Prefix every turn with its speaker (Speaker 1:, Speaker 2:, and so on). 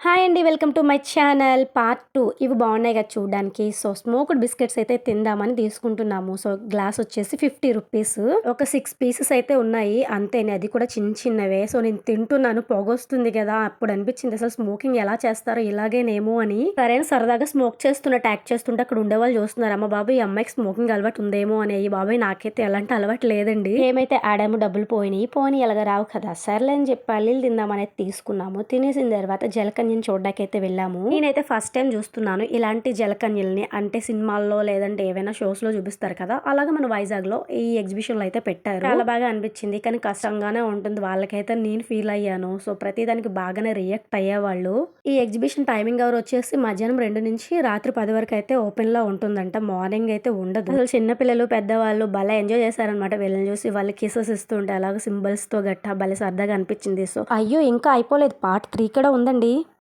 Speaker 1: Hi అండి. Welcome to my channel part 2. ఇవి బాగున్నాయి కదా చూడడానికి. సో స్మోక్డ్ బిస్కెట్స్ అయితే తిందామని తీసుకుంటున్నాము. సో గ్లాస్ వచ్చేసి 50 రూపీస్. ఒక 6 పీసెస్ అయితే ఉన్నాయి అంతేనే, అది కూడా చిన్న చిన్నవే. సో నేను తింటున్నాను, పొగొస్తుంది కదా, అప్పుడు అనిపించింది అసలు స్మోకింగ్ ఎలా చేస్తారో ఇలాగేనేమో అని. సరే సరదాగా స్మోక్ చేస్తున్నట్టు యాక్ట్ చేస్తుంటే అక్కడ ఉండేవాళ్ళు చూస్తున్నారు, అమ్మ బాబు ఈ అమ్మాయికి స్మోకింగ్ అలవాటు ఉందేమో అని. ఈ బాబాయ్ నాకైతే ఎలాంటి అలవాటు లేదండి. ఏమైతే ఆడాము, డబ్బులు పోనీ ఎలాగ రావు కదా, సర్లే అని చెప్పి పల్లీలు తిందామనేది తీసుకున్నాము. తినేసిన తర్వాత జలకన్యని చూడడానికి అయితే వెళ్ళాము. నేనైతే ఫస్ట్ టైం చూస్తున్నాను ఇలాంటి జలకన్యల్ని. అంటే సినిమాల్లో లేదంటే ఏవైనా షోస్ లో చూపిస్తారు కదా, అలాగే మన వైజాగ్ లో ఈ ఎగ్జిబిషన్ లో అయితే పెట్టారు. చాలా బాగా అనిపించింది, కానీ కష్టంగానే ఉంటుంది వాళ్ళకైతే. నేను ఫీల్ అయ్యాను. సో ప్రతి దానికి బాగానే రియాక్ట్ అయ్యేవాళ్ళు. ఈ ఎగ్జిబిషన్ టైమింగ్ అవర్ వచ్చేసి మధ్యాహ్నం 2 నుంచి రాత్రి 10 వరకు అయితే ఓపెన్ లో ఉంటుందంట. మార్నింగ్ అయితే ఉండదు. అసలు చిన్నపిల్లలు పెద్దవాళ్ళు భలే ఎంజాయ్ చేశారనమాట. వీళ్ళని చూసి వాళ్ళు కిసెస్ ఇస్తుంటే అలాగే సింబల్స్ తో గట్టా భలే సరదాగా అనిపించింది. సో అయ్యో ఇంకా అయిపోలేదు, పార్ట్ 3 కూడా ఉందండి.